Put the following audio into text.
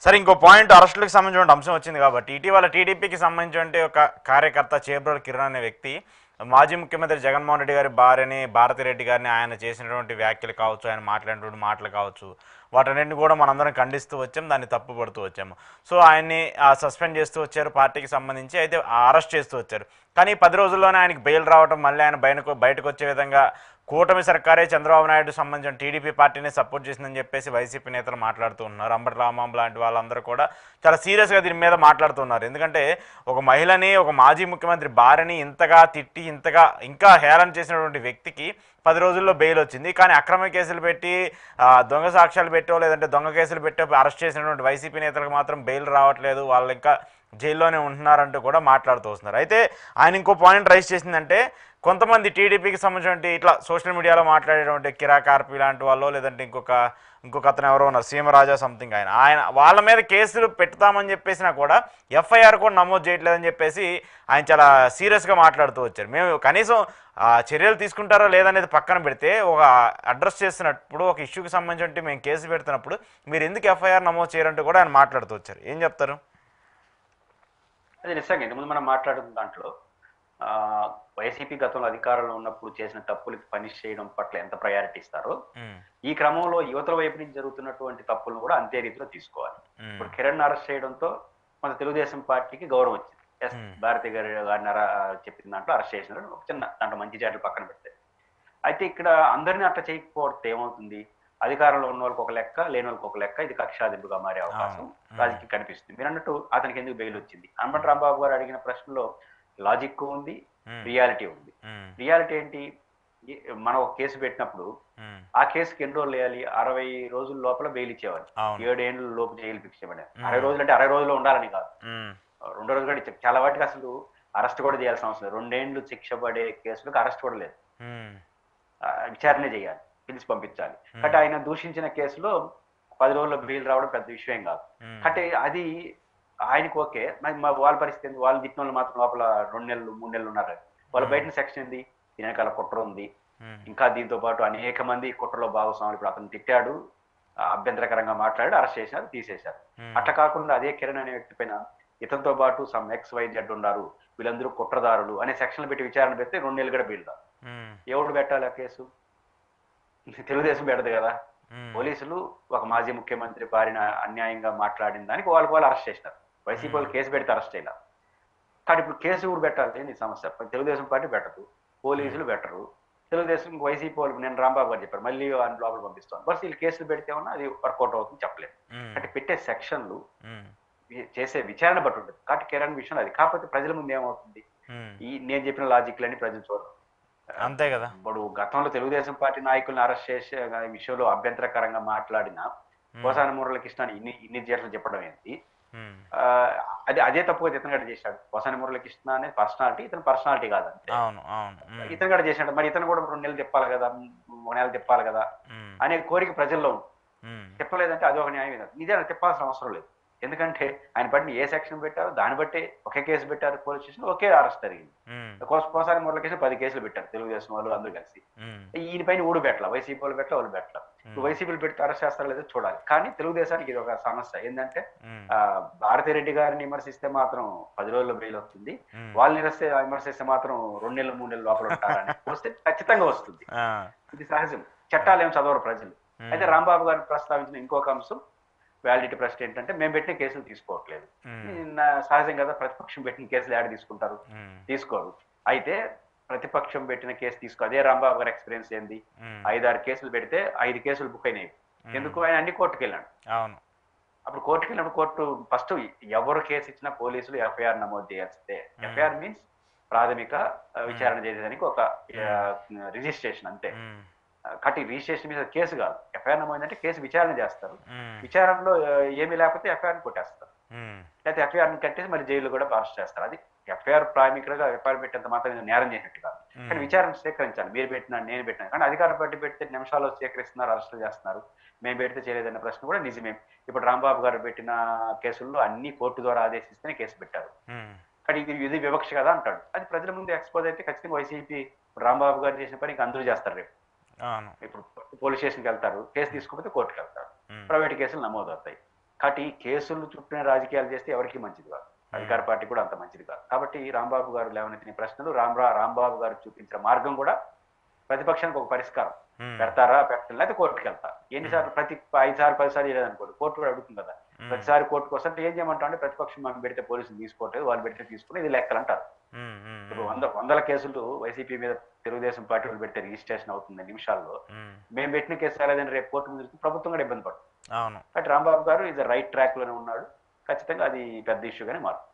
సరే, ఇంకో పాయింట్ అరెస్టులకు సంబంధించిన అంశం వచ్చింది కాబట్టి ఇటీవల టీడీపీకి సంబంధించిన ఒక కార్యకర్త చేబ్రోలు కిరణ్ అనే వ్యక్తి మాజీ ముఖ్యమంత్రి జగన్మోహన్ రెడ్డి గారి భార్యని భారతిరెడ్డి గారిని ఆయన చేసినటువంటి వ్యాఖ్యలు కావచ్చు, ఆయన మాట్లాడినటువంటి మాటలు కావచ్చు, వాటన్నింటిని కూడా మనందరం ఖండిస్తూ వచ్చాం, దాన్ని తప్పుపడుతూ వచ్చాము. సో ఆయన్ని సస్పెండ్ చేస్తూ వచ్చారు పార్టీకి సంబంధించి, అయితే అరెస్ట్ చేస్తూ వచ్చారు. కానీ 10 రోజుల్లోనే ఆయనకి బెయిల్ రావడం, మళ్ళీ ఆయన బయటకు వచ్చే విధంగా కూటమి సర్కారే చంద్రబాబు నాయుడు సంబంధించిన టీడీపీ పార్టీని సపోర్ట్ చేసిందని చెప్పేసి వైసీపీ నేతలు మాట్లాడుతూ ఉన్నారు. అంబటి రాంబాబు లాంటి వాళ్ళందరూ కూడా చాలా సీరియస్గా దీని మీద మాట్లాడుతున్నారు. ఎందుకంటే ఒక మహిళని, ఒక మాజీ ముఖ్యమంత్రి భార్యని ఇంతగా తిట్టి ఇంకా హేళన చేసినటువంటి వ్యక్తికి 10 రోజుల్లో బెయిల్ వచ్చింది. కానీ అక్రమ కేసులు పెట్టి, దొంగ సాక్ష్యాలు పెట్టో లేదంటే దొంగ కేసులు పెట్టో అరెస్ట్ చేసినటువంటి వైసీపీ నేతలకు మాత్రం బెయిల్ రావట్లేదు, వాళ్ళు ఇంకా జైల్లోనే ఉంటున్నారంటూ కూడా మాట్లాడుతూ వస్తున్నారు. అయితే ఆయన ఇంకో పాయింట్ రైజ్ చేసిందంటే, కొంతమంది టీడీపీకి సంబంధించిన ఇట్లా సోషల్ మీడియాలో మాట్లాడేటువంటి కిరా కార్పి లాంటి వాళ్ళు, లేదంటే ఇంకొక అతను ఎవరో ఉన్నారు, సీమరాజా సంథింగ్, ఆయన వాళ్ళ మీద కేసులు పెడతామని చెప్పేసినా కూడా ఎఫ్ఐఆర్ కూడా నమోదు చేయట్లేదని చెప్పేసి ఆయన చాలా సీరియస్గా మాట్లాడుతూ వచ్చారు. మేము కనీసం చర్యలు తీసుకుంటారో లేదనేది పక్కన పెడితే, ఒక అడ్రస్ చేస్తున్నప్పుడు, ఒక ఇష్యూకి సంబంధించి మేము కేసు పెడుతున్నప్పుడు మీరు ఎందుకు ఎఫ్ఐఆర్ నమోదు చేయరంటూ కూడా ఆయన మాట్లాడుతూ వచ్చారు. ఏం చెప్తారు? అది నిజంగా ఇంతకుముందు మనం మాట్లాడుతున్న దాంట్లో వైసీపీ గతంలో అధికారంలో ఉన్నప్పుడు చేసిన తప్పులకి పనిష్ చేయడం పట్ల ఎంత ప్రయారిటీ ఇస్తారో, ఈ క్రమంలో యువతల వైపు నుంచి జరుగుతున్నటువంటి తప్పులను కూడా అంతే రీతిలో తీసుకోవాలి. ఇప్పుడు కిరణ్ అరెస్ట్ చేయడంతో మన తెలుగుదేశం పార్టీకి గౌరవం వచ్చింది. భారతి గారిని చెప్పిన దాంట్లో అరెస్ట్ చేసిన ఒక చిన్న దాంట్లో మంచి జాటలు పక్కన పెడితే, అయితే ఇక్కడ అందరినీ అట్లా చేయకపోతే ఏమవుతుంది, అధికారంలో ఉన్న వాళ్ళకి ఒక లెక్క, లేని వాళ్ళకి ఒక లెక్క, ఇది కక్షాదింపుగా మారే అవకాశం రాజకీయం కనిపిస్తుంది. మీరు అన్నట్టు అతనికి ఎందుకు బెయిల్ వచ్చింది? అంబటి రాంబాబు గారు అడిగిన ప్రశ్నలో లాజిక్ ఉంది, రియాలిటీ ఉంది. రియాలిటీ ఏంటి? మనం ఒక కేసు పెట్టినప్పుడు ఆ కేసుకి ఎన్ని రోజులు వేయాలి? 60 రోజుల లోపల బెయిల్ ఇచ్చేవాళ్ళు, 7 ఏళ్ళ లోపు జైలు శిక్ష పడేది. 60 రోజులు అంటే 60 రోజుల్లో ఉండాలని కాదు, 2 రోజులు కూడా ఇచ్చారు. చాలా వాటికి అసలు అరెస్ట్ కూడా చేయాల్సిన అవసరం లేదు. 2 ఏళ్ళు శిక్ష పడే కేసులకు అరెస్ట్ కూడా లేదు, విచారణ చేయాలి, పిలిచి పంపించాలి. అంటే ఆయన దూషించిన కేసులో 10 రోజుల్లో బెయిల్ రావడం పెద్ద విషయం కాదు. అంటే అది ఆయనకు ఓకే. వాళ్ళ పరిస్థితి ఏంది? వాళ్ళు తిట్టిన వాళ్ళు మాత్రం లోపల 2 నెలలు 3 నెలలు ఉన్నారు. వాళ్ళ బయట సెక్షన్ ఏంది? వెనకాల కుట్ర ఉంది. ఇంకా దీంతో పాటు అనేక మంది కుట్రలో భాగస్వాములు. ఇప్పుడు అతను తిట్టాడు, అభ్యంతరకరంగా మాట్లాడాడు, అరెస్ట్ చేశారు, తీసేశారు. అట్లా కాకుండా అదే కిరణ్ అనే వ్యక్తి పైన ఇతనితో పాటు సమ్ XYZ ఉన్నారు, వీళ్ళందరూ కుట్రదారులు అనే సెక్షన్లు పెట్టి విచారణ పెడితే 2 నెలలు కూడా బెయిల్ రాదు. ఎవడు పెట్టాలి ఆ కేసు? తెలుగుదేశం పెడదు కదా. పోలీసులు ఒక మాజీ ముఖ్యమంత్రి భార్యను అన్యాయంగా మాట్లాడిన దానికి వాళ్ళు అరెస్ట్ చేసినారు. వైసీపీ వాళ్ళు కేసు పెడితే అరెస్ట్ అయినా. కానీ ఇప్పుడు కేసు ఊరు పెట్టాలి నీ సమస్య. తెలుగుదేశం పార్టీ పెట్టదు, పోలీసులు పెట్టరు. తెలుగుదేశం వైసీపీ వాళ్ళు, నేను రాంబాబు గారు చెప్పారు, మళ్ళీ ఆయన లోపల పంపిస్తాను. బస్ వీళ్ళు కేసులు పెడితే ఉన్నా అది వర్కౌట్ అవుతుంది చెప్పలేదు. అంటే పెట్టే సెక్షన్లు చేసే విచారణ బట్టి ఉంటుంది. కాబట్టి కిరణ్ విషయం అది. కాకపోతే ప్రజల ముందు ఏమవుతుంది, నేను చెప్పిన లాజిక్లని ప్రజలు చూడరు. అంతే కదా. ఇప్పుడు గతంలో తెలుగుదేశం పార్టీ నాయకులను అరెస్ట్ చేసే విషయంలో అభ్యంతరకరంగా మాట్లాడిన పోసాని మురళీకృష్ణ ఇన్ని జేట్లు చెప్పడం ఏంటి? అదే తప్పుగా ఇతను గడ చేశాడు. పోసాని మురళీకృష్ణ అనే పర్సనాలిటీ, ఇతను పర్సనాలిటీ కాదంటే ఇతను గడ చేశాడు. మరి ఇతను కూడా 2 నెలలు తిప్పాలి కదా, 3 నెలలు తిప్పాలి కదా అనే కోరిక ప్రజల్లో ఉంది. తిప్పలేదంటే అది ఒక న్యాయం. నిజాన్ని తిప్పాల్సిన అవసరం లేదు. ఎందుకంటే ఆయన బట్టి ఏ సెక్షన్ పెట్టారో దాన్ని బట్టి ఒకే కేసు పెట్టారు, పోలీస్ స్టేషన్ ఒకే అరెస్ట్ జరిగింది. పోసాని మురళీకృష్ణ 10 కేసులు పెట్టారు తెలుగుదేశం వాళ్ళు అందరూ కలిసి. ఈయన పైన ఊడు పెట్టాల, వైసీపీ వాళ్ళు పెట్టాల, వాళ్ళు పెట్టాల. వైసీపీలు పెడితే అరెస్ట్ చేస్తారో లేదో చూడాలి. కానీ తెలుగుదేశానికి ఇది ఒక సమస్య ఏంటంటే, భారతిరెడ్డి గారిని విమర్శిస్తే మాత్రం 10 రోజుల్లో బెయిల్ వస్తుంది, వాళ్ళని విమర్శిస్తే మాత్రం 2 నెలలు 3 నెలలు లోపల ఉంటారని వస్తే ఖచ్చితంగా వస్తుంది. ఇది సహజం. చట్టాలు ఏం చదవరు ప్రజలు. అయితే రాంబాబు గారిని ప్రస్తావించిన ఇంకొక అంశం వ్యాలిడిటీ ప్రశ్న ఏంటంటే, మేము పెట్టిన కేసులు తీసుకోవట్లేదు. సహజం కదా, ప్రతిపక్షం పెట్టిన కేసులు యాడ్ తీసుకుంటారు? తీసుకోరు. అయితే ప్రతిపక్షం పెట్టిన కేసు అదే రాంబాబు గారి ఎక్స్పీరియన్స్ ఏంది? 5-6 కేసులు పెడితే 5 కేసులు బుక్ అయినాయి. ఎందుకు? ఆయన అన్ని కోర్టుకు వెళ్ళాడు. అప్పుడు కోర్టుకు వెళ్ళినప్పుడు కోర్టు ఫస్ట్ ఎవరు కేసు ఇచ్చినా పోలీసులు FIR నమోదు చేయాల్సిందే. FIR మీన్స్ ప్రాథమిక విచారణ చేసేదానికి ఒక రిజిస్ట్రేషన్ అంతే. కాబట్టి రిజిస్ట్రేషన్ మీద కేసు కాదు. FIR నమోదు కేసు విచారణ చేస్తారు. విచారణలో ఏమీ లేకపోతే FIR కొట్టేస్తారు, లేకపోతే FIR కట్టేసి మరి జైలు కూడా అరెస్ట్ చేస్తారు. అది FIR ప్రాథమికంగా FIR పెట్టేంత మాత్రం నేరం చేసినట్టు కాదు. కానీ విచారణ స్వీకరించాలి. మీరు పెట్టినా నేను పెట్టినా. కానీ అధికార పార్టీ పెడితే నిమిషాల్లో స్వీకరిస్తున్నారు, అరెస్టులు చేస్తున్నారు. మేము పెడితే చేయలేదన్న ప్రశ్న కూడా నిజమే. ఇప్పుడు రాంబాబు గారు పెట్టిన కేసుల్లో అన్ని కోర్టు ద్వారా ఆదేశిస్తేనే కేసు పెట్టారు. కానీ ఇది వివక్ష కదా అంటాడు. అది ప్రజల ముందు ఎక్స్పోజ్ అయితే ఖచ్చితంగా వైసీపీ రాంబాబు గారు చేసిన పని అందరూ చేస్తారు. రేపు ఇప్పుడు పోలీస్ స్టేషన్కి వెళ్తారు, కేసు తీసుకోకపోతే కోర్టుకు వెళ్తారు, ప్రైవేట్ కేసులు నమోదు అవుతాయి. కాబట్టి ఈ కేసులు చుట్టూ రాజకీయాలు చేస్తే ఎవరికి మంచిది కాదు, అధికార పార్టీ కూడా అంత మంచిది కాదు. కాబట్టి రాంబాబు గారు లేవనెత్తిన ప్రశ్నలు, రాంబాబు గారు చూపించిన మార్గం కూడా ప్రతిపక్షానికి ఒక పరిష్కారం. పెడతారా పెట్టడం, లేకపోతే కోర్టుకి వెళ్తారు. ఎన్నిసార్లు ప్రతి 5 సార్లు 10 సార్లు లేదనుకోండి, కోర్టు కూడా అడుగుతుంది కదా. ప్రతిసారి కోర్టుకు వస్తే ఏం చేయమంటాం అంటే, ప్రతిపక్షం మనం పెడితే పోలీసులు తీసుకోవట్లేదు, వాళ్ళు పెడితే తీసుకుని ఇది లెక్కలు అంటారు. ఇప్పుడు వందల కేసులు వైసీపీ మీద తెలుగుదేశం పార్టీ వాళ్ళు పెడితే రిజిస్ట్రేషన్ అవుతుంది నిమిషాల్లో. మేము పెట్టిన కేసు సరేదని రేపు కోర్టు ముందు ప్రభుత్వం కూడా ఇబ్బంది పడుతుంది. కాబట్టి రాంబాబు గారు ఇది రైట్ ట్రాక్ లోనే ఉన్నాడు. ఖచ్చితంగా అది పెద్ద ఇష్యూగానే మారుతుంది.